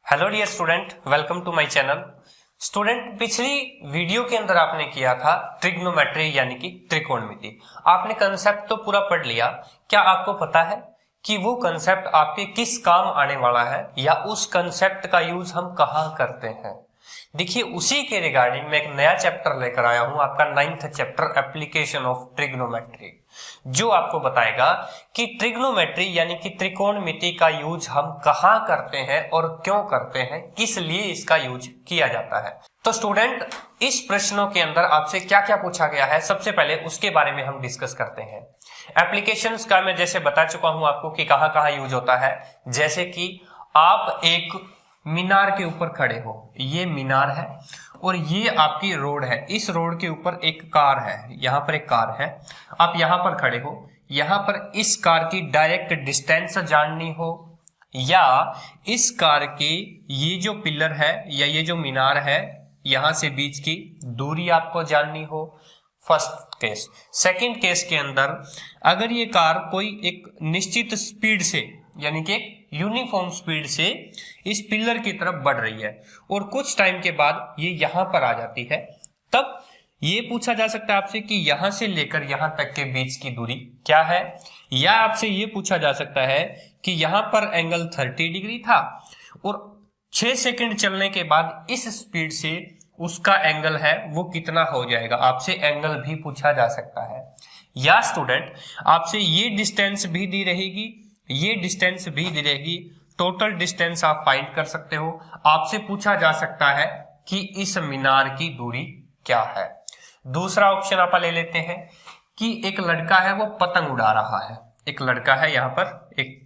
Hello dear student, welcome to my channel. Student, पिछली video के अंदर आपने किया था ट्रिग्नोमेट्री यानी कि त्रिकोणमिति। आपने कंसेप्ट तो पूरा पढ़ लिया। क्या आपको पता है कि वो कंसेप्ट आपके किस काम आने वाला है या उस कंसेप्ट का यूज हम कहाँ करते हैं? देखिए, उसी के रिगार्डिंग मैं एक नया चैप्टर लेकर आया हूं, आपका 9th chapter application of trigonometry, जो आपको बताएगा कि ट्रिग्नोमेट्री यानी कि त्रिकोणमिति का यूज हम कहाँ करते हैं और क्यों करते हैं, किस लिए इसका यूज किया जाता है। तो स्टूडेंट, इस प्रश्नों के अंदर आपसे क्या क्या पूछा गया है, सबसे पहले उसके बारे में हम डिस्कस करते हैं। एप्लीकेशंस का मैं जैसे बता चुका हूं आपको कि कहाँ कहाँ यूज होता है। जैसे कि आप एक मीनार के ऊपर खड़े हो, ये मीनार है और ये आपकी रोड है। इस रोड के ऊपर एक कार है, यहां पर एक कार है। आप यहां पर खड़े हो, यहां पर इस कार की डायरेक्ट डिस्टेंस जाननी हो या इस कार की ये जो पिलर है या ये जो मीनार है यहां से बीच की दूरी आपको जाननी हो, फर्स्ट केस। सेकंड केस के अंदर अगर ये कार कोई एक निश्चित स्पीड से यानी कि यूनिफॉर्म स्पीड से इस पिलर की तरफ बढ़ रही है और कुछ टाइम के बाद ये यहां पर आ जाती है, तब ये पूछा जा सकता है आपसे कि यहां से लेकर यहां तक के बीच की दूरी क्या है। या आपसे ये पूछा जा सकता है कि यहां पर एंगल 30 डिग्री था और 6 सेकंड चलने के बाद इस स्पीड से उसका एंगल है वो कितना हो जाएगा, आपसे एंगल भी पूछा जा सकता है। या स्टूडेंट, आपसे ये डिस्टेंस भी दी रहेगी, ये डिस्टेंस भी दी रहेगी, टोटल डिस्टेंस आप फाइंड कर सकते हो। आपसे पूछा जा सकता है कि इस मीनार की दूरी क्या है। दूसरा ऑप्शन आप ले लेते हैं कि एक लड़का है वो पतंग उड़ा रहा है, एक लड़का है यहां पर एक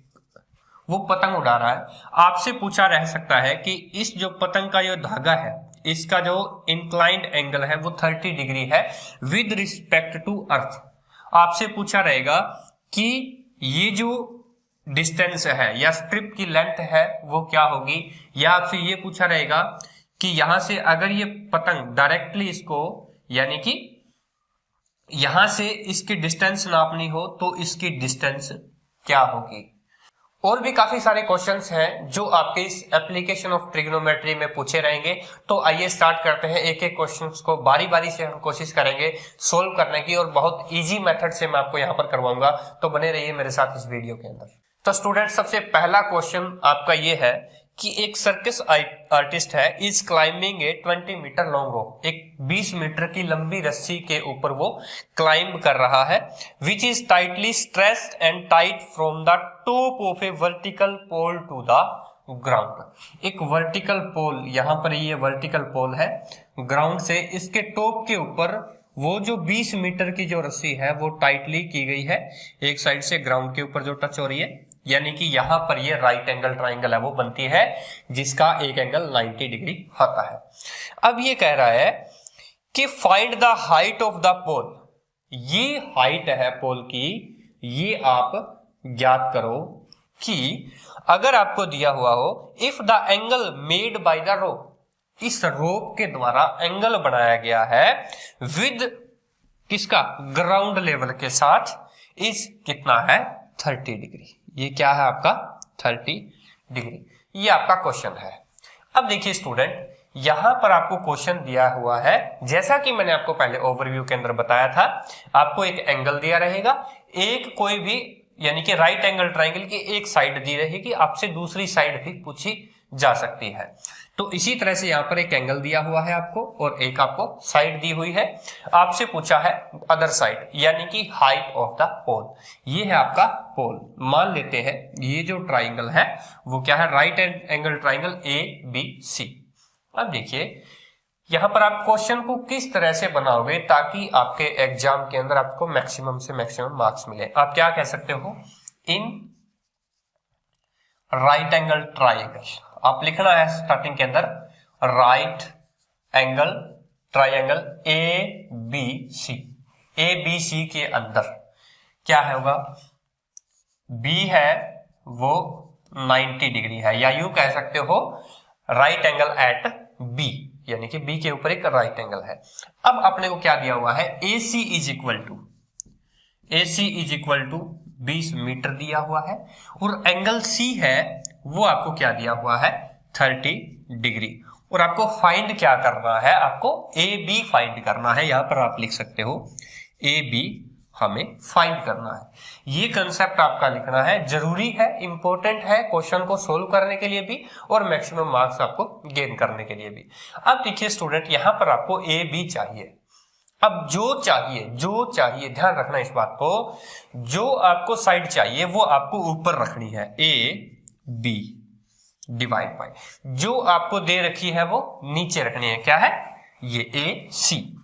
वो पतंग उड़ा रहा है। आपसे पूछा रह सकता है कि इस जो पतंग का जो धागा है इसका जो इंक्लाइंड एंगल है वो 30 डिग्री है विद रिस्पेक्ट टू अर्थ। आपसे पूछा रहेगा कि ये जो डिस्टेंस है या स्ट्रिप की लेंथ है वो क्या होगी। या आपसे ये पूछा रहेगा कि यहां से अगर ये पतंग डायरेक्टली इसको यानी कि यहां से इसकी डिस्टेंस नापनी हो तो इसकी डिस्टेंस क्या होगी। और भी काफी सारे क्वेश्चंस हैं जो आपके इस एप्लीकेशन ऑफ ट्रिग्नोमेट्री में पूछे रहेंगे। तो आइए स्टार्ट करते हैं, एक एक क्वेश्चंस को बारी बारी से हम कोशिश करेंगे सोल्व करने की और बहुत इजी मेथड से मैं आपको यहां पर करवाऊंगा। तो बने रहिए मेरे साथ इस वीडियो के अंदर। तो स्टूडेंट, सबसे पहला क्वेश्चन आपका ये है कि एक सर्कस आर्टिस्ट है is climbing a 20 metre long rope, एक 20 मीटर की लंबी रस्सी के ऊपर वो क्लाइंब कर रहा है, which is tightly stressed and tight from the top of a vertical pole to the ground. एक वर्टिकल पोल, यहां पर ये वर्टिकल पोल है, ग्राउंड से इसके टॉप के ऊपर वो जो 20 मीटर की जो रस्सी है वो टाइटली की गई है, एक साइड से ग्राउंड के ऊपर जो टच हो रही है, यानी कि यहां पर ये राइट एंगल ट्राइंगल है वो बनती है जिसका एक एंगल 90 डिग्री होता है। अब ये कह रहा है कि find the height of the pole, ये हाइट है पोल की, ये आप ज्ञात करो कि अगर आपको दिया हुआ हो if the angle made by the rope, इस रोप के द्वारा एंगल बनाया गया है विद किसका, ग्राउंड लेवल के साथ, इस कितना है 30 डिग्री। ये क्या है आपका 30 डिग्री, ये आपका क्वेश्चन है। अब देखिए स्टूडेंट, यहां पर आपको क्वेश्चन दिया हुआ है, जैसा कि मैंने आपको पहले ओवरव्यू के अंदर बताया था, आपको एक एंगल दिया रहेगा, एक कोई भी यानी कि राइट एंगल ट्राइंगल की एक साइड दी रहेगी, आपसे दूसरी साइड भी पूछी जा सकती है। तो इसी तरह से यहां पर एक एंगल दिया हुआ है आपको और एक आपको साइड दी हुई है, आपसे पूछा है अदर साइड यानी कि हाइट ऑफ द पोल। ये है आपका पोल, मान लेते हैं ये जो ट्राइंगल है वो क्या है, राइट एंगल ट्राइंगल ABC। अब देखिए यहां पर आप क्वेश्चन को किस तरह से बनाओगे ताकि आपके एग्जाम के अंदर आपको मैक्सिमम से मैक्सिमम मार्क्स मिले। आप क्या कह सकते हो, इन राइट एंगल ट्राइंगल, आप लिखना है स्टार्टिंग के अंदर right angle triangle ABC, ABC के अंदर क्या है होगा, B है वो 90 डिग्री है, या यूं कह सकते हो राइट एंगल एट B, यानी कि B के ऊपर एक राइट एंगल है। अब अपने को क्या दिया हुआ है, AC is equal to 20 metre दिया हुआ है और एंगल C है वो आपको क्या दिया हुआ है 30 डिग्री। और आपको फाइंड क्या करना है, आपको ए बी फाइंड करना है। यहां पर आप लिख सकते हो ए बी हमें फाइंड करना है। ये कंसेप्ट आपका लिखना है, जरूरी है, इंपॉर्टेंट है क्वेश्चन को सोल्व करने के लिए भी और मैक्सिमम मार्क्स आपको गेन करने के लिए भी। अब देखिए स्टूडेंट, यहां पर आपको ए बी चाहिए। अब जो चाहिए ध्यान रखना इस बात को, जो आपको साइड चाहिए वो आपको ऊपर रखनी है, ए बी डिवाइड बाय जो आपको दे रखी है वो नीचे रखनी है। क्या है ये, ए सी।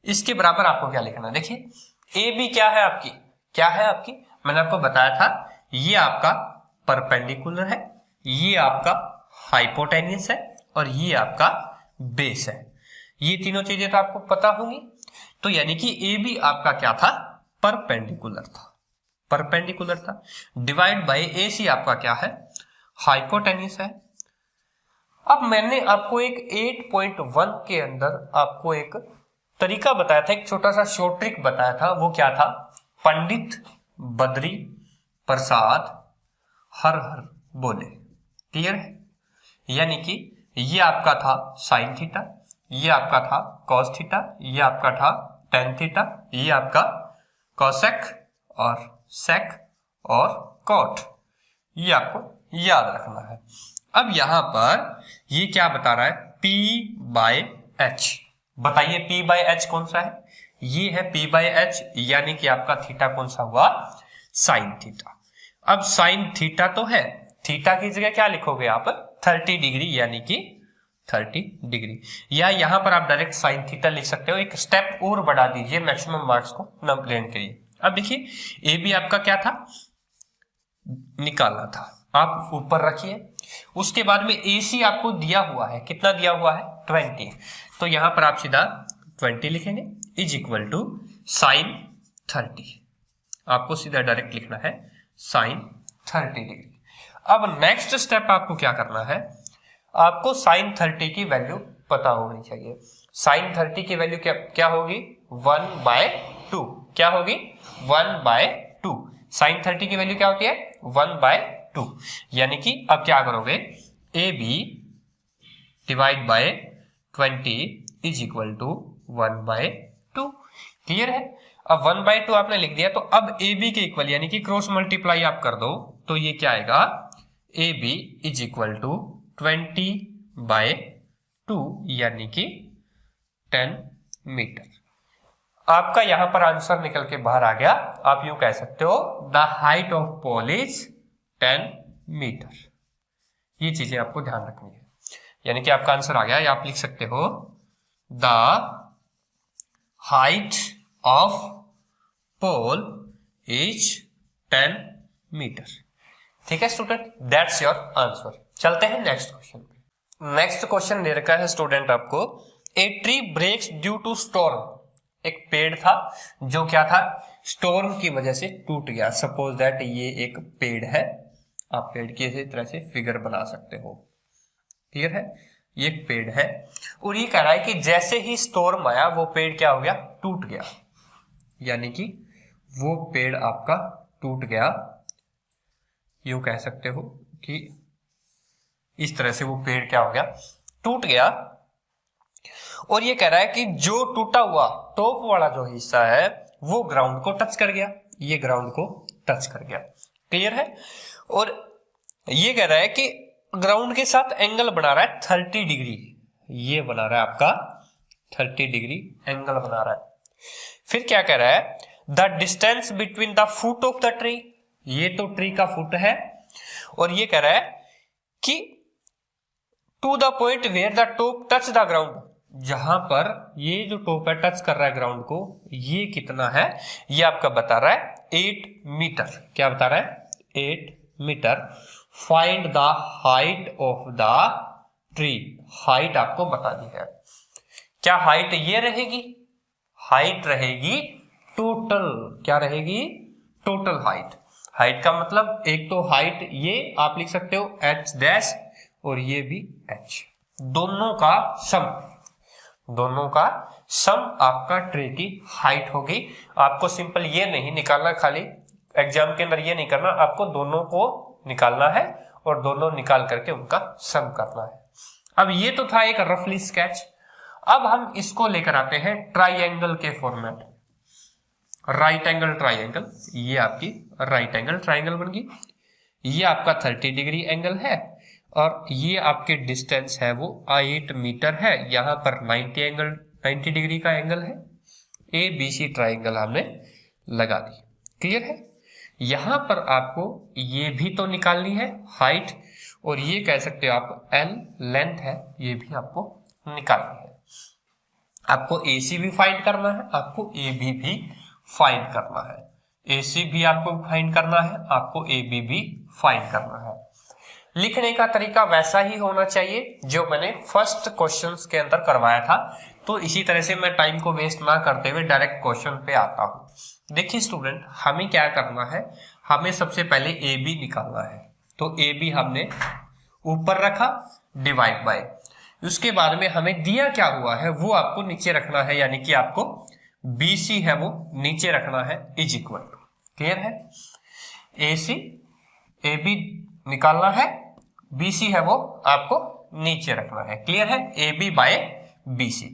इसके बराबर आपको क्या लिखना है, देखिए ए बी क्या है आपकी, मैंने आपको बताया था ये आपका परपेंडिकुलर है, ये आपका हाइपोटेन्यूस है और ये आपका बेस है। ये तीनों चीजें तो आपको पता होंगी। तो यानी कि ए बी आपका क्या था, परपेंडिकुलर था। डिवाइड बाय ए सी आपका क्या है, हाइपोटेन्यूस है। अब मैंने आपको एक 8.1 के अंदर आपको एक तरीका बताया था, एक छोटा सा शॉर्ट ट्रिक बताया था। वो क्या था, पंडित बद्री प्रसाद हर हर बोले। क्लियर है? यानी कि ये आपका था साइन थीटा, ये आपका था कॉस थीटा, ये आपका था टेन थीटा, ये आपका कॉसेक और सेक और कॉट। ये आपको याद रखना है। अब यहां पर ये क्या बता रहा है, P बाय एच। बताइए P बाय एच कौन सा है, ये है P बाय एच, यानी कि आपका थीटा कौन सा हुआ, साइन थीटा। अब साइन थीटा तो है, थीटा की जगह क्या लिखोगे आप, 30 डिग्री, यानी कि 30 डिग्री। या यहां पर आप डायरेक्ट साइन थीटा लिख सकते हो, एक स्टेप और बढ़ा दीजिए मैक्सिमम मार्क्स को नंबर लेने के लिए। अब देखिए ए बी आपका क्या था, निकालना था, आप ऊपर रखिए। उसके बाद में ए सी आपको दिया हुआ है, कितना दिया हुआ है, 20। तो यहां पर आप सीधा 20 लिखेंगे इज इक्वल टू साइन 30। आपको सीधा डायरेक्ट लिखना है साइन 30 डिग्री। अब नेक्स्ट स्टेप आपको क्या करना है, आपको साइन 30 की वैल्यू पता होनी चाहिए। साइन 30 की वैल्यू क्या होगी, 1/2। क्या होगी, 1/2। साइन 30 की वैल्यू क्या होती है, 1/2। यानी कि अब क्या करोगे, A B divide by 20 is equal to 1/2। Clear है? अब 1/2 आपने लिख दिया, तो अब ए बी के इक्वल यानी कि क्रॉस मल्टीप्लाई आप कर दो, तो ये क्या आएगा, A B is equal to 20/2 यानी कि 10 मीटर। आपका यहां पर आंसर निकल के बाहर आ गया। आप यूं कह सकते हो the height of pole is 10 metre. ये चीजें आपको ध्यान रखनी है, यानी कि आपका आंसर आ गया। या आप लिख सकते हो the height of pole is 10 metre. ठीक है स्टूडेंट, दैट्स योर आंसर। चलते हैं नेक्स्ट क्वेश्चन पे। नेक्स्ट क्वेश्चन दे रखा है स्टूडेंट आपको, a tree breaks due to storm. एक पेड़ था जो क्या था, स्टॉर्म की वजह से टूट गया। सपोज दैट ये एक पेड़ है, आप पेड़ की इसी तरह से फिगर बना सकते हो। क्लियर है? ये एक पेड़ है और ये कह रहा है कि जैसे ही स्टॉर्म आया वो पेड़ क्या हो गया, टूट गया। यानी कि वो पेड़ आपका टूट गया। यूं कह सकते हो कि इस तरह से वो पेड़ क्या हो गया, टूट गया। और ये कह रहा है कि जो टूटा हुआ टॉप वाला जो हिस्सा है वो ग्राउंड को टच कर गया, ये ग्राउंड को टच कर गया। क्लियर है? और ये कह रहा है कि ग्राउंड के साथ एंगल बना रहा है 30 डिग्री। ये बना रहा है आपका 30 डिग्री एंगल बना रहा है। फिर क्या कह रहा है, the distance between the foot of the tree. ये तो ट्री का फुट है और ये कह रहा है कि to the point where the top touch the ground. जहां पर ये जो टॉप है टच कर रहा है ग्राउंड को, ये कितना है, ये आपका बता रहा है 8 मीटर। क्या बता रहा है, 8 metre. Find the height of the tree. Height आपको बता दी है। क्या हाइट ये रहेगी, हाइट रहेगी टोटल। क्या रहेगी, टोटल हाइट। हाइट का मतलब एक तो हाइट ये आप लिख सकते हो h डैश और ये भी h, दोनों का सम आपका ट्री की हाइट होगी। आपको सिंपल ये नहीं निकालना, खाली एग्जाम के अंदर ये नहीं करना, आपको दोनों को निकालना है और दोनों निकाल करके उनका सम करना है। अब ये तो था एक रफली स्केच। अब हम इसको लेकर आते हैं ट्राइंगल के फॉर्मेट। राइट एंगल ट्राइंगल, ये आपकी राइट एंगल ट्राइंगल बन गई। ये आपका 30 डिग्री एंगल है और ये आपके डिस्टेंस है वो 8 मीटर है। यहां पर 90 डिग्री का एंगल है। ABC ट्राइंगल हमने लगा दी। क्लियर है। यहां पर आपको ये भी तो निकालनी है हाइट, और ये कह सकते हो आप L लेंथ है, ये भी आपको निकालनी है। आपको AC भी फाइंड करना है, आपको AB भी फाइंड करना है। AC भी आपको फाइंड करना है, आपको AB भी फाइंड करना है। लिखने का तरीका वैसा ही होना चाहिए जो मैंने फर्स्ट क्वेश्चंस के अंदर करवाया था। तो इसी तरह से मैं टाइम को वेस्ट ना करते हुए डायरेक्ट क्वेश्चन पे आता हूं। देखिए स्टूडेंट, हमें क्या करना है, हमें सबसे पहले AB निकालना है। तो AB हमने ऊपर रखा डिवाइड बाय, उसके बाद में हमें दिया क्या हुआ है वो आपको नीचे रखना है, यानी कि आपको BC है वो नीचे रखना है इज इक्वल टू। क्लियर है। AC AB निकालना है, BC है वो आपको नीचे रखना है। क्लियर है। AB by BC।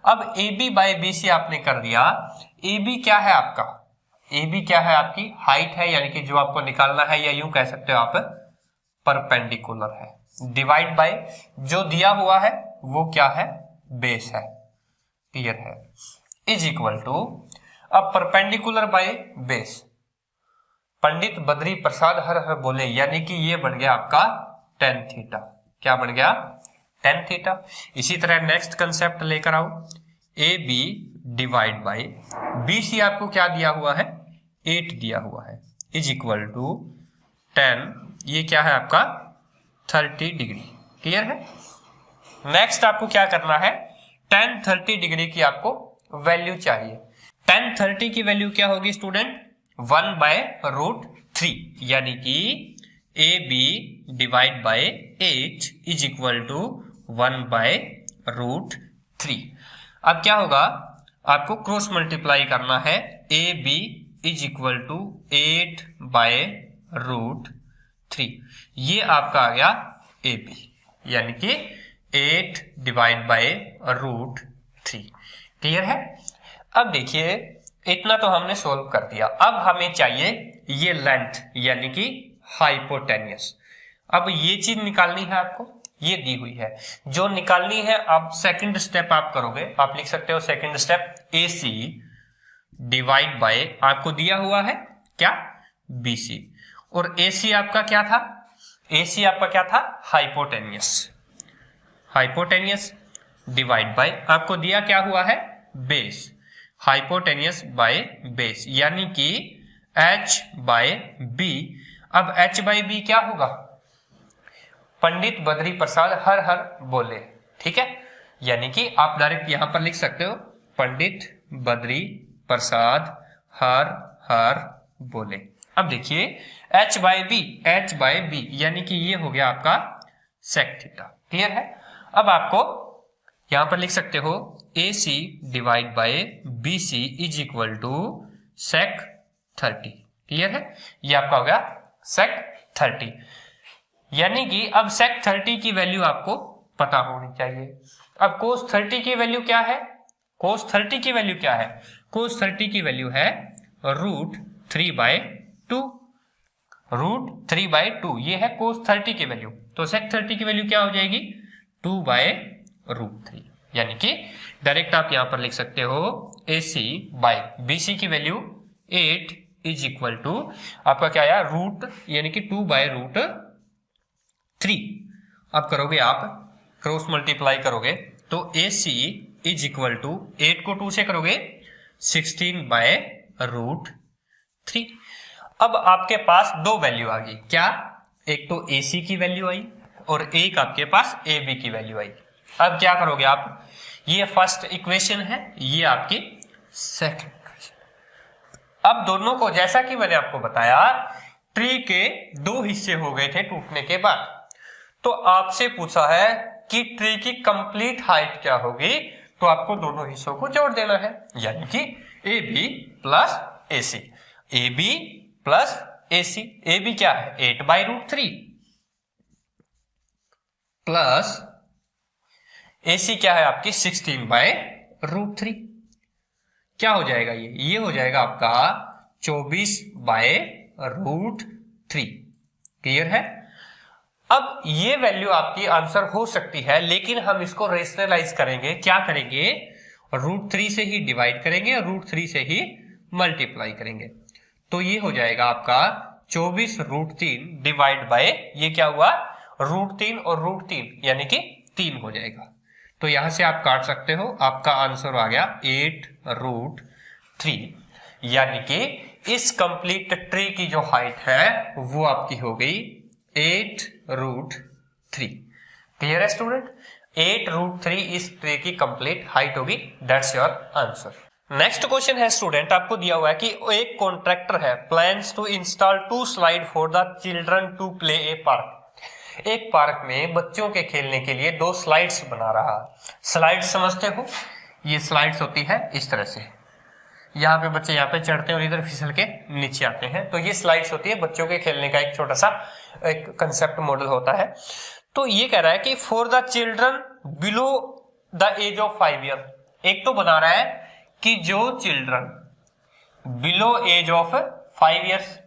अब AB बाय BC आपने कर दिया। AB क्या है आपका, AB क्या है आपकी हाइट है, यानी कि जो आपको निकालना है, या यूं कह सकते हो आप परपेंडिकुलर है। डिवाइड बाय जो दिया हुआ है वो क्या है, बेस है। क्लियर है। इज इक्वल टू, अब perpendicular by base, Pandit Badri Prasad हर हर बोले, यानी कि ये बन गया आपका tan थीटा। क्या बन गया, tan थीटा। इसी तरह नेक्स्ट कंसेप्ट लेकर आओ, AB डिवाइड बाय BC आपको क्या दिया हुआ है, 8 दिया हुआ है, इज इक्वल टू tan, ये क्या है आपका 30 डिग्री। क्लियर है। नेक्स्ट आपको क्या करना है, tan 30 डिग्री की आपको वैल्यू चाहिए। tan 30 की वैल्यू क्या होगी स्टूडेंट, 1/√3, यानी कि AB divide by 8 is equal to 1/√3। अब क्या होगा, आपको क्रॉस मल्टीप्लाई करना है। AB इज इक्वल टू 8/√3, ये आपका आ गया AB, यानी कि 8 डिवाइड बाय √3। क्लियर है। अब देखिए इतना तो हमने सोल्व कर दिया। अब हमें चाहिए ये लेंथ, यानी कि हाइपोटेनियस। अब ये चीज निकालनी है आपको, ये दी हुई है जो निकालनी है। अब सेकंड स्टेप आप करोगे, आप लिख सकते हो second step AC divide bye, आपको दिया हुआ है क्या, BC, और AC आपका क्या था, AC आपका क्या था, हाइपोटेनियस। हाइपोटेनियस डिवाइड बाय, आपको दिया क्या हुआ है, बेस, हाइपोटेनियस बाय बेस, यानी कि H/B। अब H/B क्या होगा, पंडित बद्री प्रसाद हर हर बोले। ठीक है, यानी कि आप डायरेक्ट यहां पर लिख सकते हो पंडित बद्री प्रसाद हर हर बोले। अब देखिए H/B यानी कि ये हो गया आपका सेक थीटा। क्लियर है। अब आपको यहां पर लिख सकते हो AC divide by BC is equal to sec 30। Clear है, ये आपका हो गया सेक 30, यानी कि अब सेक 30 की वैल्यू आपको पता होनी चाहिए। अब कोस 30 की वैल्यू क्या है, कोस 30 की वैल्यू क्या है, कोस 30 की वैल्यू है √3/2। √3/2 ये है कोस 30 की वैल्यू। तो सेक 30 की वैल्यू क्या हो जाएगी, 2/√3, यानी कि डायरेक्ट आप यहां पर लिख सकते हो AC बाय BC की वैल्यू 8 इज इक्वल टू आपका क्या आया, रूट, यानी कि 2/√3। अब करोगे आप क्रॉस मल्टीप्लाई करोगे तो AC इज इक्वल टू 8 को 2 से करोगे 16/√3। अब आपके पास दो वैल्यू आ गई, क्या, एक तो AC की वैल्यू आई और एक आपके पास AB की वैल्यू आई। अब क्या करोगे आप, ये फर्स्ट इक्वेशन है, ये आपकी सेकंड इक्वेशन। अब दोनों को, जैसा कि मैंने आपको बताया, ट्री के दो हिस्से हो गए थे टूटने के बाद, तो आपसे पूछा है कि ट्री की कंप्लीट हाइट क्या होगी, तो आपको दोनों हिस्सों को जोड़ देना है, यानी कि AB plus AC। AB plus AC, AB क्या है 8/√3, प्लस AC क्या है आपकी 16/√3। क्या हो जाएगा ये हो जाएगा आपका 24/√3। क्लियर है। अब ये वैल्यू आपकी आंसर हो सकती है, लेकिन हम इसको रेशनलाइज करेंगे। क्या करेंगे, √3 से ही डिवाइड करेंगे और √3 से ही मल्टीप्लाई करेंगे। तो ये हो जाएगा आपका 24√3 डिवाइड बाय ये क्या हुआ √3 और √3 यानी कि 3 हो जाएगा। तो यहां से आप काट सकते हो, आपका आंसर आ गया 8√3। यानी कि इस कंप्लीट ट्री की जो हाइट है वो आपकी हो गई 8√3। क्लियर है स्टूडेंट, 8√3 इस ट्री की कंप्लीट हाइट होगी। That's your answer. Next question है स्टूडेंट, आपको दिया हुआ है कि एक कॉन्ट्रैक्टर है plans to install 2 slide for the children to play a park. एक पार्क में बच्चों के खेलने के लिए 2 स्लाइड्स बना रहा है। स्लाइड्स समझते हो, ये स्लाइड्स होती है इस तरह से, यहाँ पे बच्चे यहाँ पे चढ़ते हैं और इधर फिसल के नीचे आते हैं। तो ये स्लाइड्स होती है बच्चों के खेलने का एक छोटा सा एक कंसेप्ट मॉडल होता है। तो ये कह रहा है कि for the children below the age of 5 year. एक तो बना रहा है कि जो children below age of 5 years,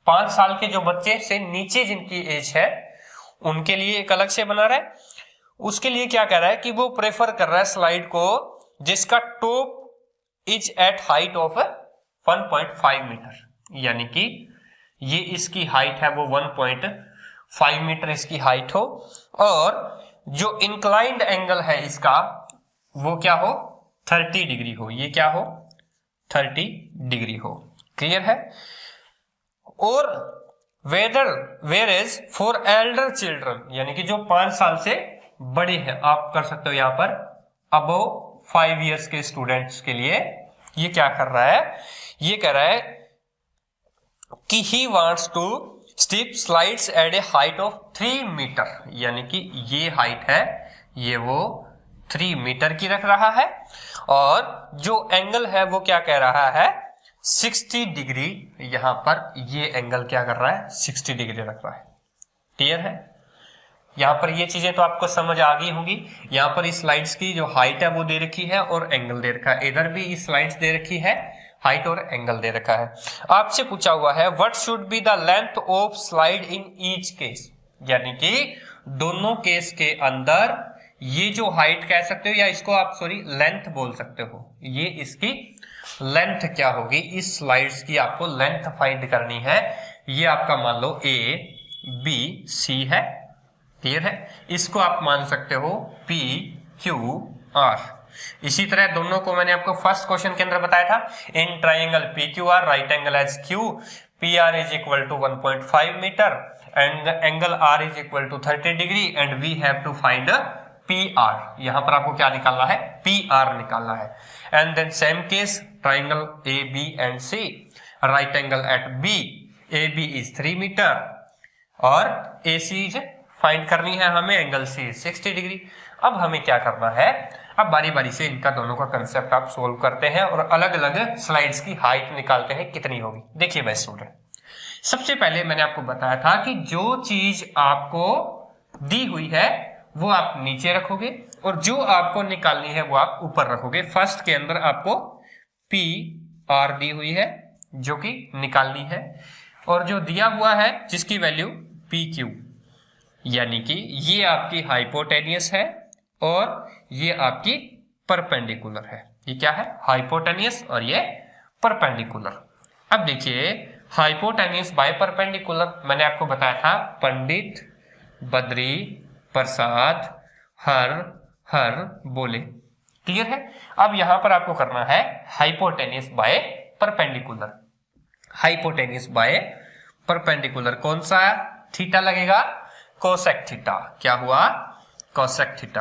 5 साल के जो बच्चे से नीचे जिनकी एज है उनके लिए एक अलग से बना रहा है। उसके लिए क्या कह रहा है कि वो प्रेफर कर रहा है स्लाइड को जिसका top is at height of 1.5 metre, यानी कि ये इसकी हाइट है वो 1.5 मीटर इसकी हाइट हो, और जो इंक्लाइंड एंगल है इसका वो क्या हो 30 डिग्री हो। ये क्या हो 30 डिग्री हो। क्लियर है। और where is for elder children, यानी कि जो 5 साल से बड़े हैं, आप कर सकते हो यहां पर अबव 5 इयर्स के स्टूडेंट्स के लिए ये क्या कर रहा है, ये कह रहा है कि he wants to steep slides at a height of 3 metre, यानी कि ये हाइट है ये वो 3 मीटर की रख रहा है, और जो एंगल है वो क्या कह रहा है 60 डिग्री। यहां पर ये एंगल क्या कर रहा है 60 डिग्री रख रहा है। क्लियर है। यहां पर ये चीजें तो आपको समझ आ गई होंगी। यहां पर इस स्लाइड्स की जो हाइट है वो दे रखी है और एंगल दे रखा है, इधर भी इस स्लाइड्स दे रखी है, हाइट और एंगल दे रखा है। आपसे पूछा हुआ है what should be the length of slide in each case, यानी कि दोनों केस के अंदर ये जो हाइट कह सकते हो या इसको आप सॉरी लेंथ बोल सकते हो, ये इसकी लेंथ क्या होगी, इस स्लाइड्स की आपको लेंथ फाइंड करनी है। ये आपका मान लो ABC है। क्लियर है। इसको आप मान सकते हो PQR। इसी तरह दोनों को मैंने आपको फर्स्ट क्वेश्चन के अंदर बताया था, in triangle PQR right angle as Q PR is equal to 1.5 metre and angle R is equal to 30 degree and we have to find PR। यहां पर आपको क्या निकालना है PR निकालना है। And then same case triangle AB and C right angle at B AB is 3 metre और AC is find करनी है हमें, एंगल C 60 डिग्री। अब हमें क्या करना है, अब बारी बारी से इनका दोनों का कंसेप्ट आप सोल्व करते हैं और अलग अलग स्लाइड्स की हाइट निकालते हैं कितनी होगी। देखिए भाई स्टूडेंट, सबसे पहले मैंने आपको बताया था कि जो चीज आपको दी हुई है वो आप नीचे रखोगे और जो आपको निकालनी है वो आप ऊपर रखोगे। फर्स्ट के अंदर आपको PR दी हुई है जो कि निकालनी है, और जो दिया हुआ है जिसकी वैल्यू PQ, यानी कि ये आपकी हाइपोटेनियस है और ये आपकी परपेंडिकुलर है। ये क्या है हाइपोटेनियस और ये परपेंडिकुलर। अब देखिए हाइपोटेनियस बाय परपेंडिकुलर मैंने आपको बताया था पंडित बद्री प्रसाद हर बोले। क्लियर है। अब यहां पर आपको करना है hypotenuse by perpendicular. Hypotenuse by perpendicular कौन सा थीटा लगेगा, कोसेक थीटा। क्या हुआ कोसेक थीटा।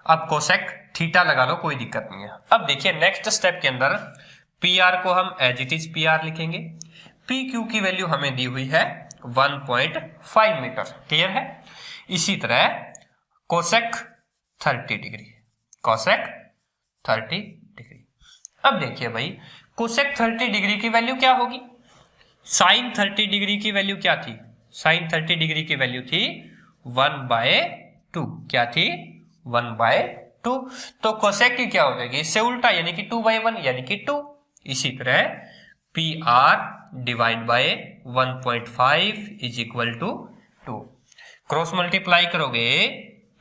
अब कोसेक थीटा लगा लो, कोई दिक्कत नहीं है। अब देखिए नेक्स्ट स्टेप के अंदर PR को हम एज इट इज PR लिखेंगे। PQ की वैल्यू हमें दी हुई है 1.5 मीटर। क्लियर है। इसी तरह कोसेक 30 डिग्री, कोसेक 30 डिग्री। अब देखिए भाई कोसेक 30 डिग्री की वैल्यू क्या होगी, साइन 30 डिग्री की वैल्यू क्या थी, साइन 30 डिग्री की वैल्यू थी 1/2 क्या थी 1/2। तो कोसेक की क्या हो जाएगी इससे उल्टा यानी कि 2/1 यानी कि 2। इसी तरह P R divide by 1.5 is equal to 2। Cross multiply करोगे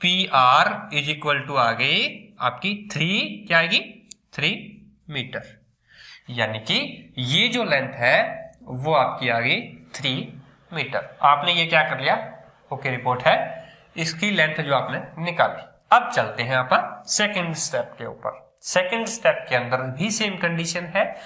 P R is equal to आ गई आपकी 3 क्या आएगी 3 मीटर, यानी कि ये जो लेंथ है वो आपकी आ गई 3 मीटर। आपने ये क्या कर लिया ओके रिपोर्ट है इसकी लेंथ जो आपने निकाली। अब चलते हैं अपन सेकंड स्टेप के ऊपर। सेकंड स्टेप के अंदर भी सेम कंडीशन है।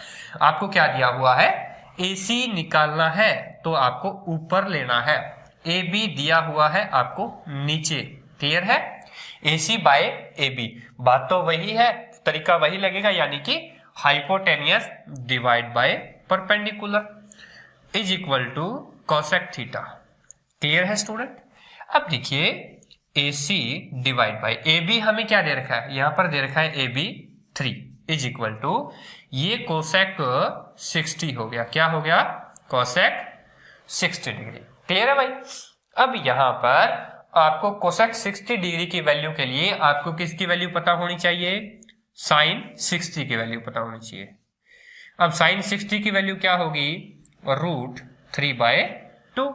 आपको क्या दिया हुआ है AC निकालना है तो आपको ऊपर लेना है, AB दिया हुआ है आपको नीचे। क्लियर है, AC बाय AB बात तो वही है, तरीका वही लगेगा, यानी कि hypotenuse divide by perpendicular is equal to cosec theta. Clear है स्टूडेंट। अब देखिए AC डिवाइड बाय AB हमें क्या दे रखा है, यहां पर दे रखा है AB 3 इज इक्वल टू ये कोसेक 60 हो गया। क्या हो गया कोसेक 60 डिग्री। क्लियर है भाई। अब यहां पर आपको कोसेक 60 डिग्री की वैल्यू के लिए आपको किसकी वैल्यू पता होनी चाहिए, साइन 60 की वैल्यू पता होनी चाहिए। अब साइन 60 की वैल्यू क्या होगी √3/2।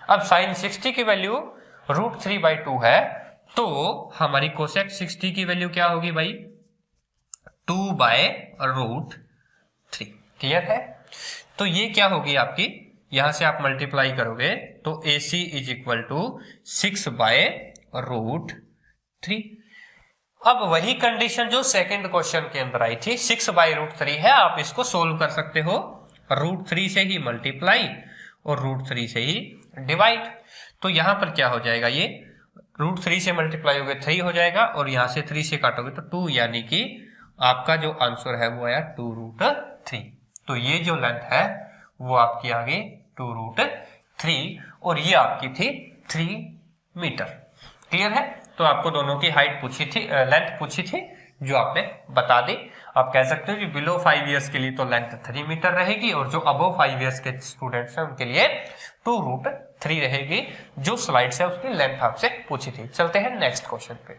अब साइन 60 की वैल्यू √3/2 है तो हमारी कोसेक 60 की वैल्यू क्या होगी भाई 2/√3। क्लियर है। तो ये क्या होगी आपकी, यहां से आप मल्टीप्लाई करोगे तो AC इज इक्वल टू 6/√3। अब वही कंडीशन जो सेकंड क्वेश्चन के अंदर आई थी 6/√3 है, आप इसको सोल्व कर सकते हो √3 से ही मल्टीप्लाई और √3 से ही डिवाइड। तो यहां पर क्या हो जाएगा, ये √3 से मल्टीप्लाई हो गया 3 हो जाएगा और यहां से 3 से काटोगे तो 2, यानी कि आपका जो आंसर है वो आया 2√3। तो ये जो लेंथ है वो आपकी आ गई 2√3 और ये आपकी थी 3 मीटर। क्लियर है। तो आपको दोनों की हाइट पूछी थी, लेंथ पूछी थी, जो आपने बता दी। आप कह सकते हो कि बिलो 5 इयर्स के लिए तो लेंथ 3 मीटर रहेगी और जो अबव 5 इयर्स के स्टूडेंट्स हैं उनके लिए 2√3 रहेगी। जो स्लाइड है उसकी लेंथ आपसे पूछी थी। चलते हैं नेक्स्ट क्वेश्चन पे।